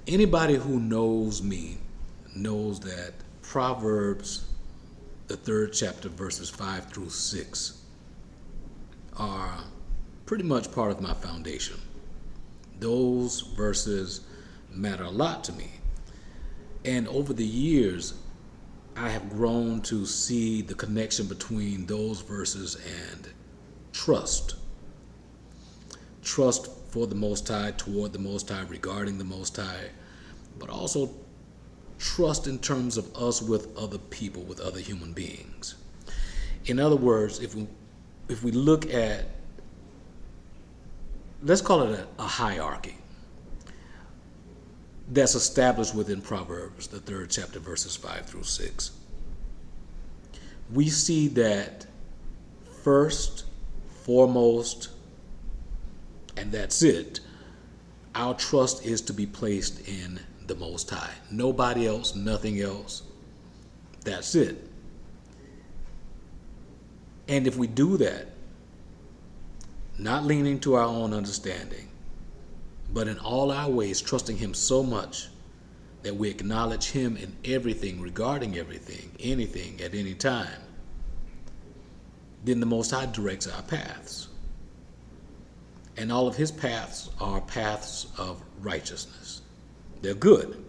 Anybody who knows me knows that Proverbs, the third chapter, verses 5 through 6, are pretty much part of my foundation. Those verses matter a lot to me. And over the years, I have grown to see the connection between those verses and trust. Trust for the Most High, toward the Most High, regarding the Most High, but also trust in terms of us with other people, with other human beings. In other words, if we look at, let's call it a hierarchy that's established within Proverbs, the third chapter, verses 5 through 6. We see that first, foremost, and that's it, our trust is to be placed in the Most High. Nobody else, nothing else. That's it. And if we do that, not leaning to our own understanding, but in all our ways trusting Him so much that we acknowledge Him in everything, regarding everything, anything, at any time, then the Most High directs our paths. And all of His paths are paths of righteousness. They're good.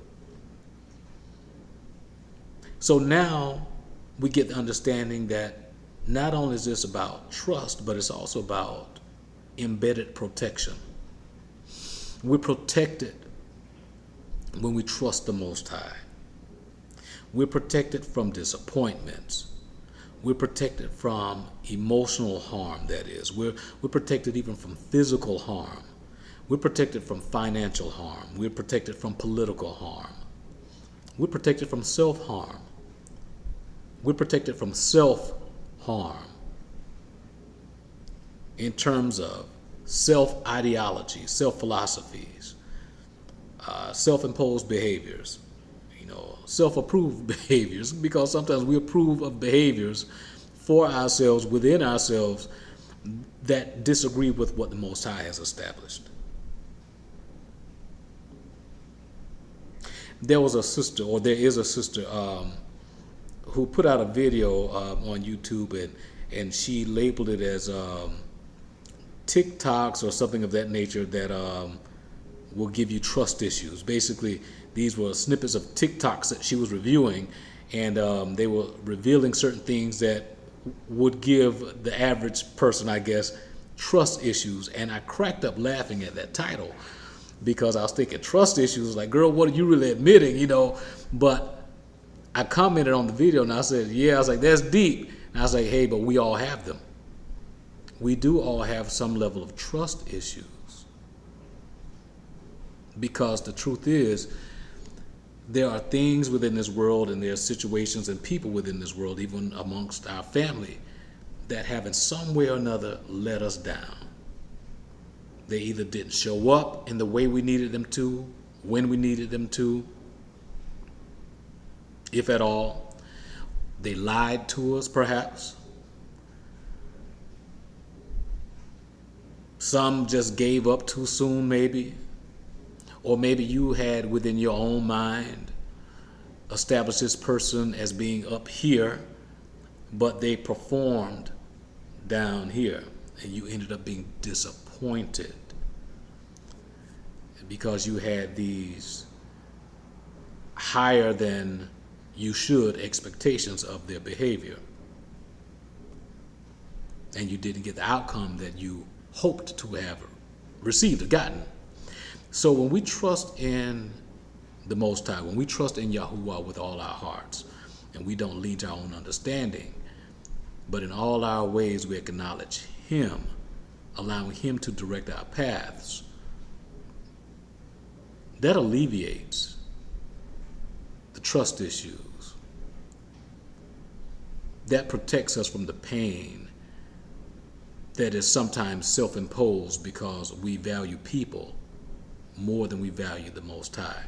So now we get the understanding that not only is this about trust, but it's also about embedded protection. We're protected when we trust the Most High. We're protected from disappointments. We're protected from emotional harm, that is. We're protected even from physical harm. We're protected from financial harm. We're protected from political harm. We're protected from self-harm. We're protected from self-harm in terms of self-ideology, self-philosophies, self-imposed behaviors, self-approved behaviors, because sometimes we approve of behaviors for ourselves, within ourselves, that disagree with what the Most High has established. There was a sister, or there is a sister, who put out a video on YouTube, and she labeled it as TikToks or something of that nature that will give you trust issues. Basically, these were snippets of TikToks that she was reviewing, and they were revealing certain things that would give the average person, I guess, trust issues. And I cracked up laughing at that title because I was thinking, trust issues, like, girl, what are you really admitting, But I commented on the video and I said, yeah, I was like, that's deep. And I was like, hey, but we all have them. We do all have some level of trust issues. Because the truth is, there are things within this world, and there are situations and people within this world, even amongst our family, that have in some way or another let us down. They either didn't show up in the way we needed them to, when we needed them to, if at all. They lied to us, perhaps. Some just gave up too soon, maybe. Or maybe you had within your own mind established this person as being up here, but they performed down here, and you ended up being disappointed because you had these higher than you should expectations of their behavior, and you didn't get the outcome that you hoped to have received or gotten. So when we trust in the Most High, when we trust in Yahuwah with all our hearts, and we don't lean to our own understanding, but in all our ways we acknowledge Him, allowing Him to direct our paths, that alleviates the trust issues. That protects us from the pain that is sometimes self-imposed because we value people more than we value the Most High.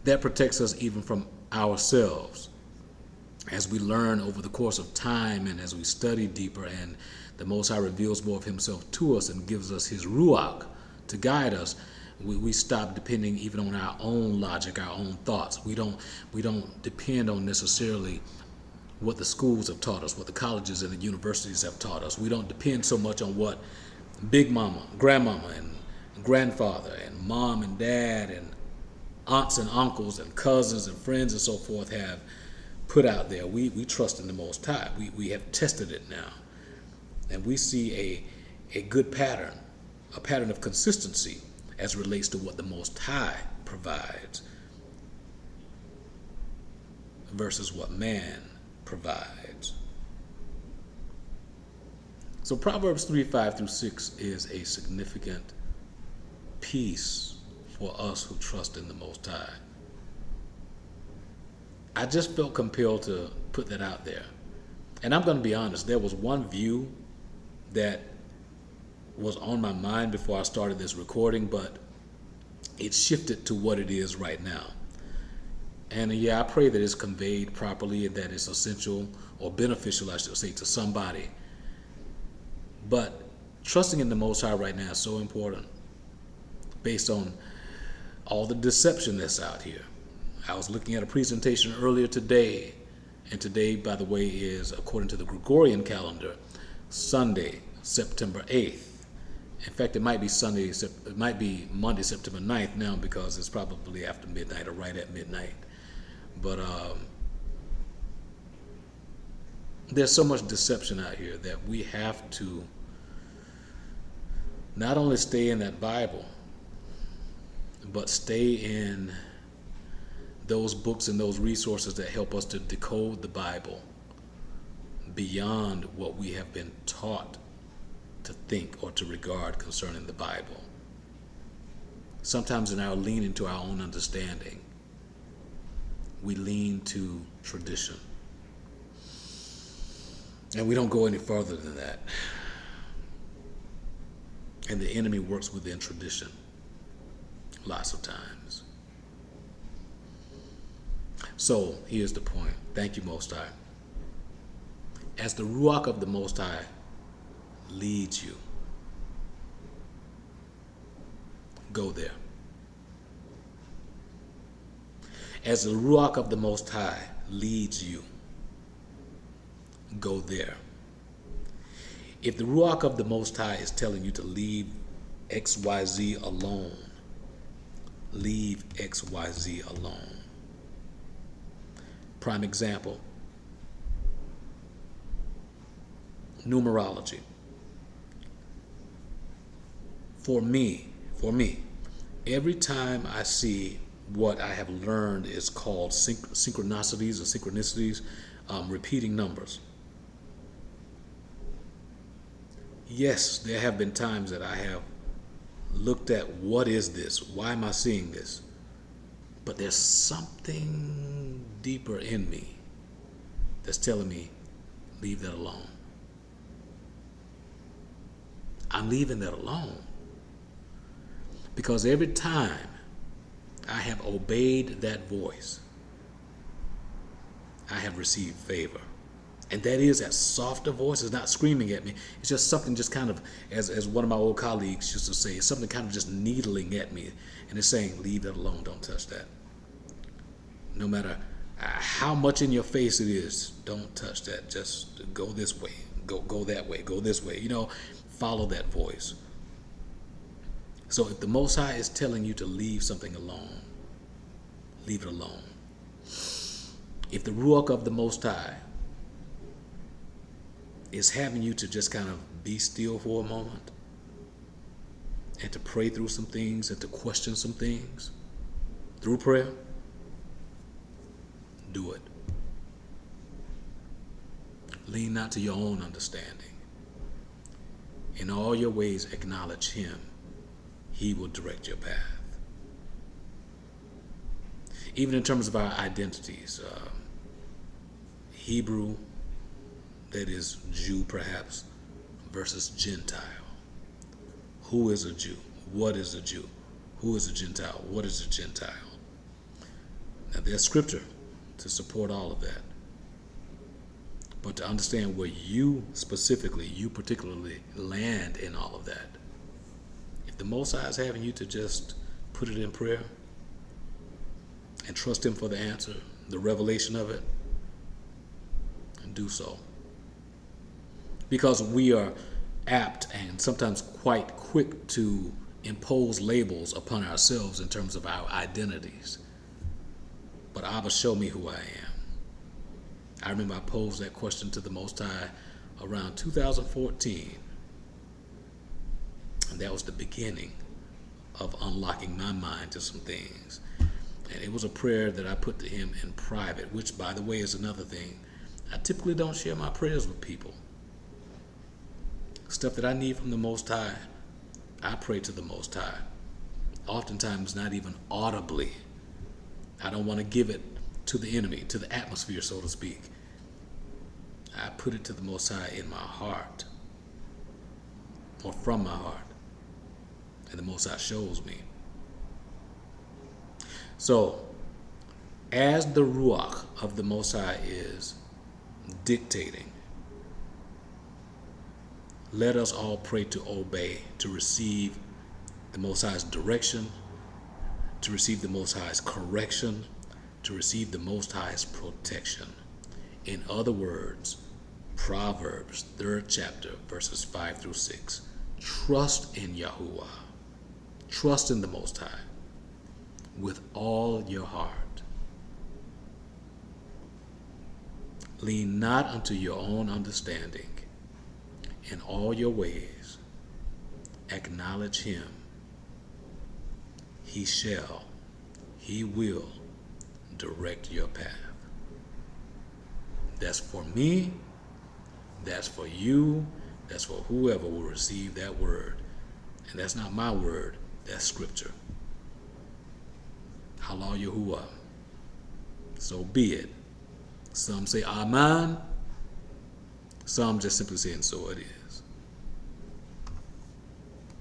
That protects us even from ourselves as we learn over the course of time, and as we study deeper, and the Most High reveals more of Himself to us and gives us His Ruach to guide us, we stop depending even on our own logic, our own thoughts. We don't depend on necessarily what the schools have taught us, what the colleges and the universities have taught us. We don't depend so much on what big mama, grandmama, and grandfather, and mom and dad, and aunts and uncles, and cousins and friends and so forth have put out there. We trust in the Most High. We have tested it now. And we see a good pattern, a pattern of consistency as it relates to what the Most High provides versus what man provides. So Proverbs 3:5-6 is a significant piece for us who trust in the Most High. I just felt compelled to put that out there. And I'm going to be honest, there was one view that was on my mind before I started this recording, but it shifted to what it is right now. And I pray that it's conveyed properly and that it's essential or beneficial, I should say, to somebody. But trusting in the Most High right now is so important based on all the deception that's out here. I was looking at a presentation earlier today, and today, by the way, is, according to the Gregorian calendar, Sunday, September 8th. In fact, it might be Monday, September 9th now, because it's probably after midnight or right at midnight. But there's so much deception out here that we have to not only stay in that Bible, but stay in those books and those resources that help us to decode the Bible beyond what we have been taught to think or to regard concerning the Bible. Sometimes in our leaning to our own understanding, we lean to tradition. And we don't go any further than that. And the enemy works within tradition lots of times. So here's the point. Thank you, Most High. As the Ruach of the Most High leads you, go there. As the Ruach of the Most High leads you, go there. If the Ruach of the Most High is telling you to leave XYZ alone, leave XYZ alone. Prime example, numerology. For me, every time I see what I have learned is called synchronicities or synchronicities, repeating numbers. Yes, there have been times that I have looked at what is this? Why am I seeing this? But there's something deeper in me that's telling me, leave that alone. I'm leaving that alone. Because every time I have obeyed that voice, I have received favor. And that is that softer voice. It's not screaming at me. It's just something just kind of, as one of my old colleagues used to say, it's something kind of just needling at me. And it's saying, leave that alone. Don't touch that. No matter how much in your face it is, don't touch that. Just go this way. Go that way. Go this way. Follow that voice. So if the Most High is telling you to leave something alone, leave it alone. If the Ruach of the Most High is having you to just kind of be still for a moment and to pray through some things and to question some things through prayer, do it. Lean not to your own understanding. In all your ways, acknowledge Him. He will direct your path. Even in terms of our identities, Hebrew, that is Jew perhaps, versus Gentile. Who is a Jew? What is a Jew? Who is a Gentile? What is a Gentile? Now there's scripture to support all of that. But to understand where you particularly land in all of that, if the Most High is having you to just put it in prayer and trust Him for the answer, the revelation of it, and do so. Because we are apt and sometimes quite quick to impose labels upon ourselves in terms of our identities. But Abba, show me who I am. I remember I posed that question to the Most High around 2014. And that was the beginning of unlocking my mind to some things. And it was a prayer that I put to Him in private, which, by the way, is another thing. I typically don't share my prayers with people. Stuff that I need from the Most High, I pray to the Most High. Oftentimes not even audibly. I don't want to give it to the enemy, to the atmosphere, so to speak. I put it to the Most High in my heart, or from my heart, and the Most High shows me. So, as the Ruach of the Most High is dictating, let us all pray to obey, to receive the Most High's direction, to receive the Most High's correction, to receive the Most High's protection. In other words, Proverbs 3rd chapter, verses 5 through 6. Trust in Yahuwah. Trust in the Most High with all your heart. Lean not unto your own understanding. In all your ways, acknowledge Him. He will direct your path. That's for me. That's for you. That's for whoever will receive that word. And that's not my word. That's scripture. Allah Yahuwah. So be it. Some say Amen. Some just simply saying so it is.